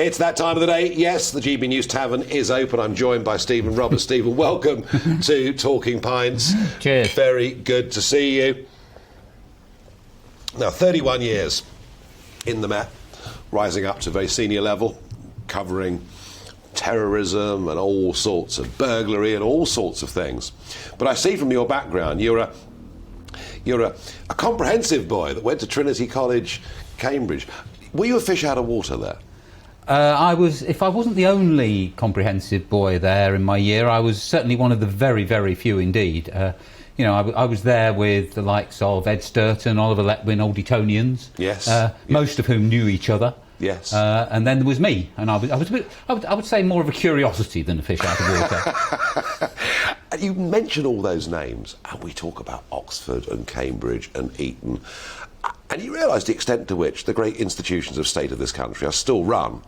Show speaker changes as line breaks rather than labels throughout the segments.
It's that time of the day. Yes, the GBNews Tavern is open. I'm joined by Stephen Roberts. Stephen, welcome to Talking Pints.
Cheers.
Very good to see you. Now, 31 years in the Met, rising up to a very senior level, covering terrorism and all sorts of burglary and all sorts of things. But I see from your background, you're a comprehensive boy that went to Trinity College, Cambridge. Were you a fish out of water there?
If I wasn't the only comprehensive boy there in my year, I was certainly one of the very, very few indeed. I was there with the likes of Ed Sturton, Oliver Letwin, old Etonians.
Yes.
Most of whom knew each other.
Yes.
And then there was me, and I was a bit, I would say more of a curiosity than a fish out of water.
And you mention all those names, and we talk about Oxford and Cambridge and Eton, and you realise the extent to which the great institutions of state of this country are still run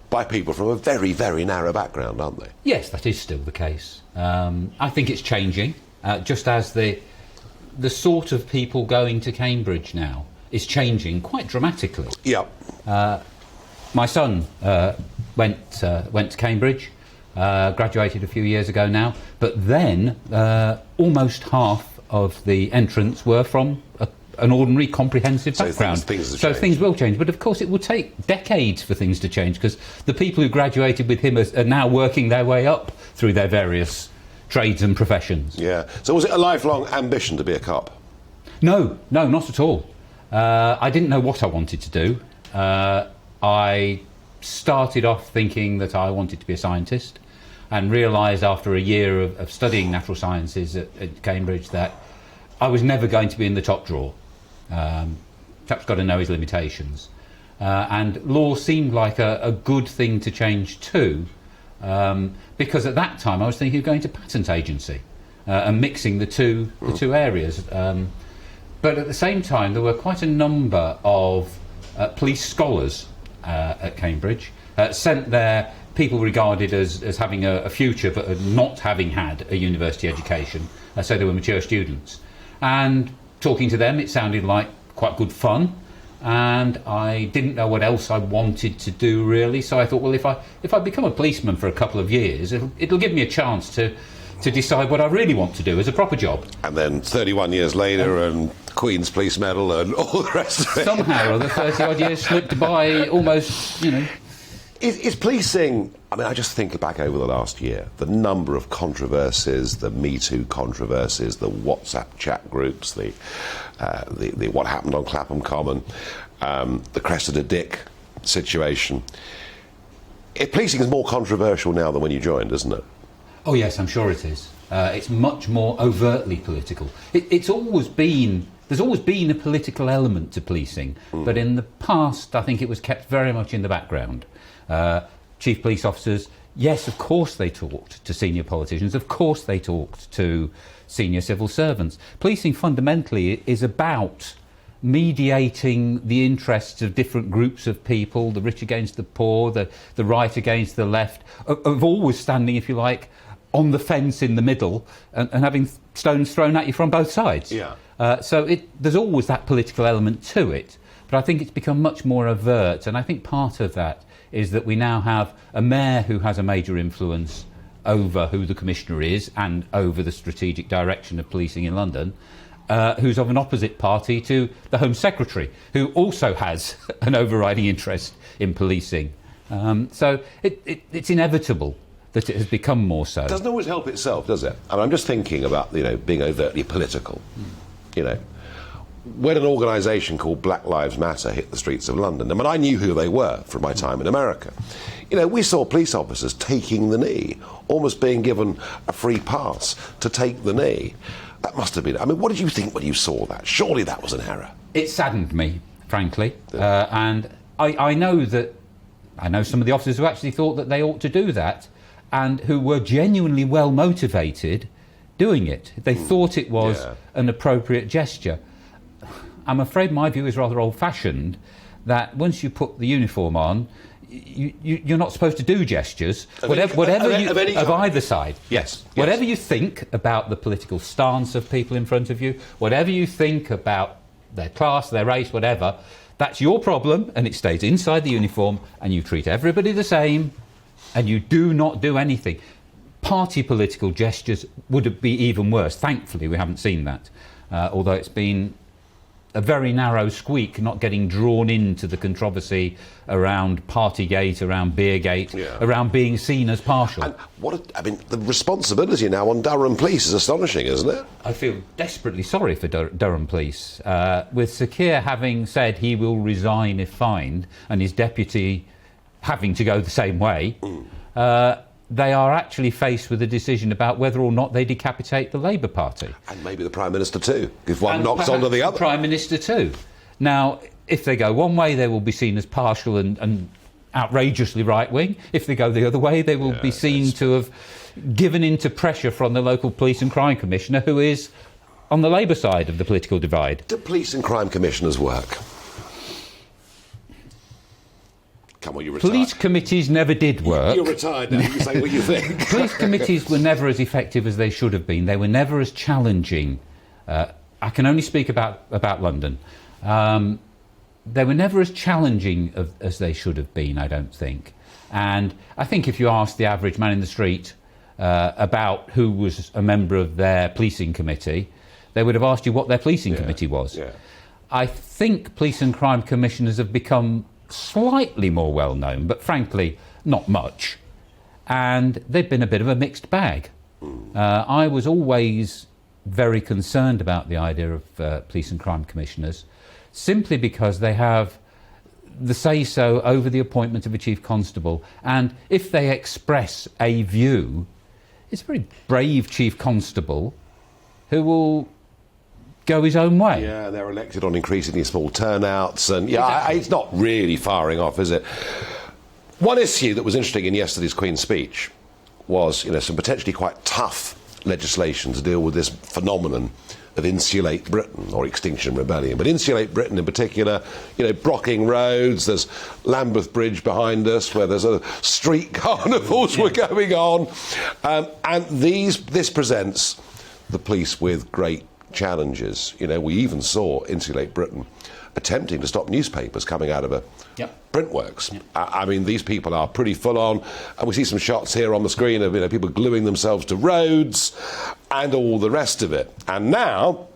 by people from a very, very narrow background, aren't they?
Yes, that is still the case. I think it's changing, just as the sort of people going to Cambridge now is changing quite dramatically.
Yep.
My son went to Cambridge, graduated a few years ago now, but then almost half of the entrants were from an ordinary comprehensive background.
So
things will change, but of course it will take decades for things to change, because the people who graduated with him are now working their way up through their various trades and professions.
Yeah. So was it a lifelong ambition to be a cop?
No, not at all. I didn't know what I wanted to do. I started off thinking that I wanted to be a scientist, and realised after a year of studying natural sciences at Cambridge that I was never going to be in the top drawer. Chap's got to know his limitations. And law seemed like a good thing to change too, because at that time I was thinking of going to patent agency and mixing the two areas. But at the same time, there were quite a number of police scholars at Cambridge, sent there people regarded as having a future but not having had a university education, so they were mature students. And talking to them, it sounded like quite good fun, and I didn't know what else I wanted to do really, so I thought, well, if I become a policeman for a couple of years, it'll give me a chance to decide what I really want to do as a proper job. And
then 31 years later, and Queen's Police Medal and all the rest of it.
Somehow or other, 30-odd years slipped by almost,
Is policing... I mean, I just think back over the last year, the number of controversies, the Me Too controversies, the WhatsApp chat groups, the what happened on Clapham Common, the Cressida Dick situation. Policing is more controversial now than when you joined, isn't it?
Oh yes, I'm sure it is. It's much more overtly political. There's always been a political element to policing, but in the past I think it was kept very much in the background. Chief police officers, yes, of course they talked to senior politicians, of course they talked to senior civil servants. Policing fundamentally is about mediating the interests of different groups of people, the rich against the poor, the right against the left, of always standing, if you like, on the fence in the middle and having stones thrown at you from both sides.
Yeah.
There's always that political element to it, but I think it's become much more overt, and I think part of that is that we now have a mayor who has a major influence over who the commissioner is and over the strategic direction of policing in London, who's of an opposite party to the Home Secretary, who also has an overriding interest in policing. So it's inevitable that it has become more so.
It doesn't always help itself, does it? I mean, I'm just thinking about, being overtly political. When an organisation called Black Lives Matter hit the streets of London, I mean, I knew who they were from my time in America. We saw police officers taking the knee, almost being given a free pass to take the knee. That must have been... I mean, what did you think when you saw that? Surely that was an error.
It saddened me, frankly. And I know some of the officers who actually thought that they ought to do that, and who were genuinely well motivated doing it. They thought it was an appropriate gesture. I'm afraid my view is rather old-fashioned, that once you put the uniform on, you're not supposed to do gestures, of either side.
Yes.
Whatever you think about the political stance of people in front of you, whatever you think about their class, their race, whatever, That's your problem, and it stays inside the uniform, and you treat everybody the same, and you do not do anything. Party political gestures would be even worse. Thankfully, we haven't seen that, although it's been a very narrow squeak, not getting drawn into the controversy around Partygate, around Beergate, around being seen as partial.
And the responsibility now on Durham Police is astonishing, isn't it?
I feel desperately sorry for Durham Police. With Sir Keir having said he will resign if fined, and his deputy having to go the same way, they are actually faced with a decision about whether or not they decapitate the Labour Party.
And maybe the Prime Minister too, if one knocks onto the other.
The Prime Minister too. Now, if they go one way, they will be seen as partial and outrageously right-wing. If they go the other way, they will be seen to have given into pressure from the local police and crime commissioner, who is on the Labour side of the political divide.
Do police and crime commissioners work? Come on, you're retired.
Police committees never did work.
You're retired now, you can say what you think.
Police committees were never as effective as they should have been. They were never as challenging. I can only speak about London. They were never as challenging as they should have been, I don't think. And I think if you asked the average man in the street about who was a member of their policing committee, they would have asked you what their policing committee was. Yeah. I think police and crime commissioners have become slightly more well known, but frankly not much, and they've been a bit of a mixed bag. I was always very concerned about the idea of police and crime commissioners, simply because they have the say-so over the appointment of a chief constable, and if they express a view, it's a very brave chief constable who will go his own way.
Yeah, they're elected on increasingly small turnouts, and
Exactly.
It's not really firing off, is it? One issue that was interesting in yesterday's Queen's speech was, some potentially quite tough legislation to deal with this phenomenon of Insulate Britain, or Extinction Rebellion. But Insulate Britain in particular, blocking roads, there's Lambeth Bridge behind us where there's a street carnivals were going on, and this presents the police with great challenges. We even saw Insulate Britain attempting to stop newspapers coming out of a print works. These people are pretty full on, and we see some shots here on the screen of people gluing themselves to roads and all the rest of it. And now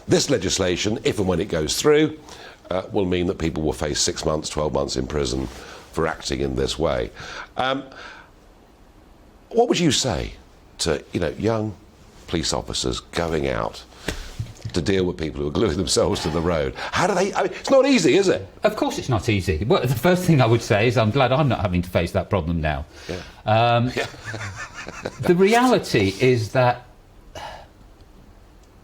this legislation, if and when it goes through, will mean that people will face 6 months, 12 months in prison for acting in this way. What would you say to young police officers going out to deal with people who are gluing themselves to the road? How do they... it's not easy, is it?
Of course it's not easy. Well, the first thing I would say is I'm glad I'm not having to face that problem now. The reality is that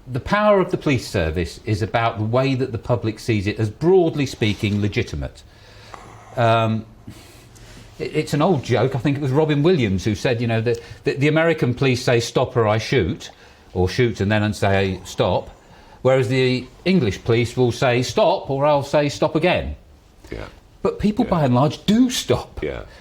the power of the police service is about the way that the public sees it as, broadly speaking, legitimate. It's an old joke. I think it was Robin Williams who said, that the American police say stop or I shoot, or shoot and then say stop, whereas the English police will say stop or I'll say stop again.
Yeah.
But people by and large do stop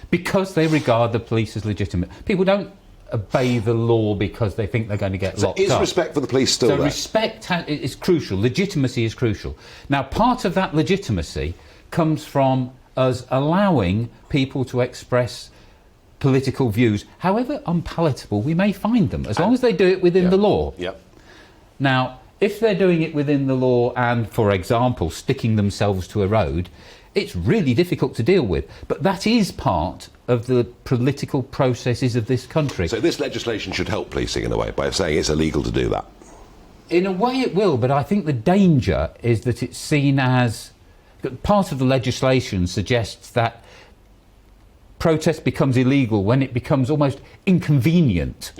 because they regard the police as legitimate. People don't obey the law because they think they're going to get locked up.
Is respect for the police still there?
So respect is crucial. Legitimacy is crucial. Now, part of that legitimacy comes from us allowing people to express political views, however unpalatable we may find them, as long as they do it within the law. Now, if they're doing it within the law and, for example, sticking themselves to a road, it's really difficult to deal with. But that is part of the political processes of this country.
So this legislation should help policing in a way by saying it's illegal to do that?
In a way it will, but I think the danger is that it's seen as... Part of the legislation suggests that protest becomes illegal when it becomes almost inconvenient.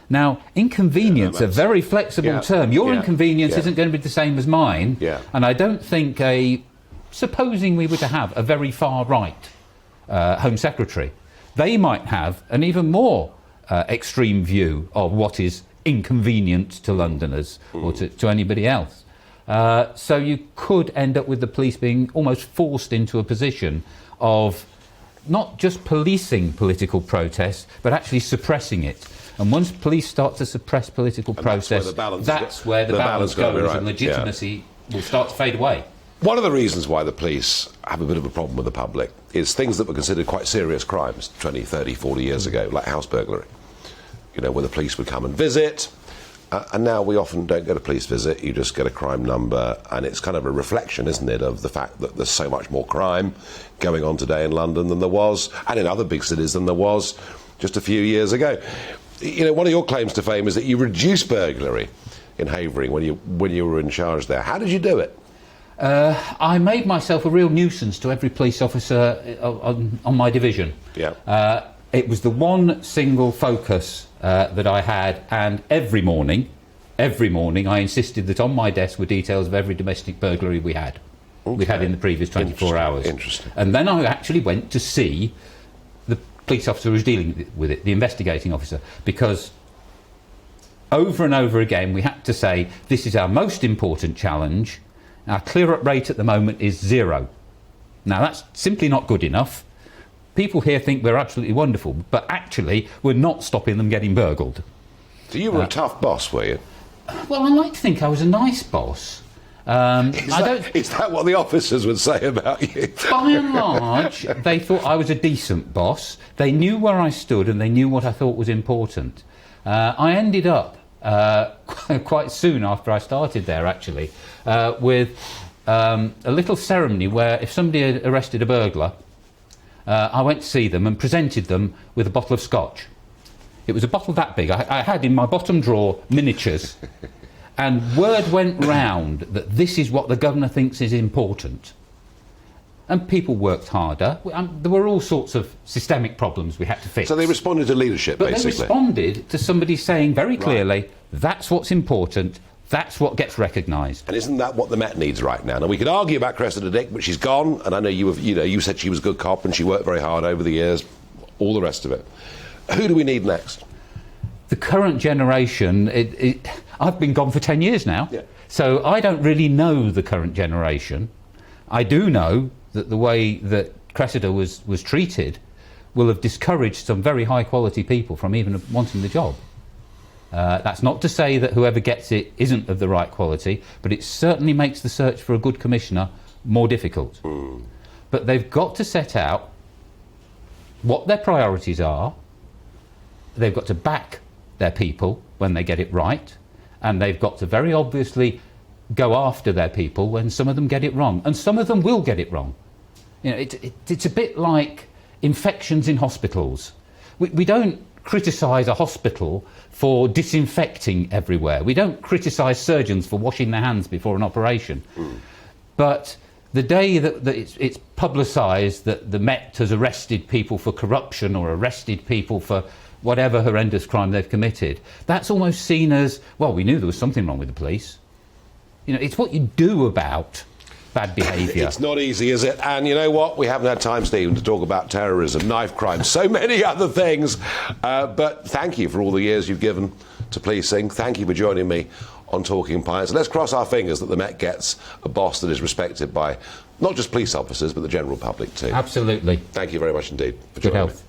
Now, inconvenience, a very flexible term. Your inconvenience isn't going to be the same as mine. And I don't think supposing we were to have a very far-right Home Secretary, they might have an even more extreme view of what is inconvenient to Londoners or to anybody else. So you could end up with the police being almost forced into a position of not just policing political protest, but actually suppressing it. And once police start to suppress political protest, that's where the balance goes, and legitimacy will start to fade away.
One of the reasons why the police have a bit of a problem with the public is things that were considered quite serious crimes 20, 30, 40 years ago, like house burglary. You know, where the police would come and visit, and now we often don't get a police visit, you just get a crime number, and it's kind of a reflection, isn't it, of the fact that there's so much more crime going on today in London than there was, and in other big cities than there was just a few years ago. You know, one of your claims to fame is that you reduced burglary in Havering when you were in charge there. How did you do it?
I made myself a real nuisance to every police officer on my division.
Yeah.
It was the one single focus that I had, and every morning I insisted that on my desk were details of every domestic burglary we had. Okay. We had in the previous 24 hours.
Interesting.
And then I actually went to see the police officer who was dealing with it, the investigating officer, because over and over again we had to say, this is our most important challenge. Our clear-up rate at the moment is 0. Now, that's simply not good enough. People here think we're absolutely wonderful, but actually, we're not stopping them getting burgled.
So you were a tough boss, were you?
Well, I like to think I was a nice boss.
Is that what the officers would say about you?
By and large, they thought I was a decent boss. They knew where I stood and they knew what I thought was important. I ended up quite soon after I started there, actually, with a little ceremony where if somebody had arrested a burglar, I went to see them and presented them with a bottle of scotch. It was a bottle that big. I had in my bottom drawer miniatures, and word went round that this is what the governor thinks is important. And people worked harder. There were all sorts of systemic problems we had to fix.
So they responded to leadership,
but
basically.
They responded to somebody saying very clearly, right, that's what's important, that's what gets recognised.
And isn't that what the Met needs right now? Now, we could argue about Cressida Dick, but she's gone, and I know you said she was a good cop and she worked very hard over the years, all the rest of it. Who do we need next?
The current generation, I've been gone for 10 years now, so I don't really know the current generation. I do know that the way that Cressida was treated will have discouraged some very high quality people from even wanting the job. That's not to say that whoever gets it isn't of the right quality, but it certainly makes the search for a good commissioner more difficult. But they've got to set out what their priorities are, they've got to back their people when they get it right, and they've got to very obviously go after their people when some of them get it wrong, and some of them will get it wrong. You know, it's a bit like infections in hospitals. We don't criticise a hospital for disinfecting everywhere. We don't criticise surgeons for washing their hands before an operation. But the day that it's publicised that the Met has arrested people for corruption or arrested people for whatever horrendous crime they've committed, that's almost seen as, well, we knew there was something wrong with the police. You know, it's what you do about bad behaviour. It's
not easy, is it? And you know what? We haven't had time, Stephen, to talk about terrorism, knife crime, so many other things. But thank you for all the years you've given to policing. Thank you for joining me on Talking Pints. Let's cross our fingers that the Met gets a boss that is respected by not just police officers, but the general public too.
Absolutely.
Thank you very much indeed for
joining
me.
Good health.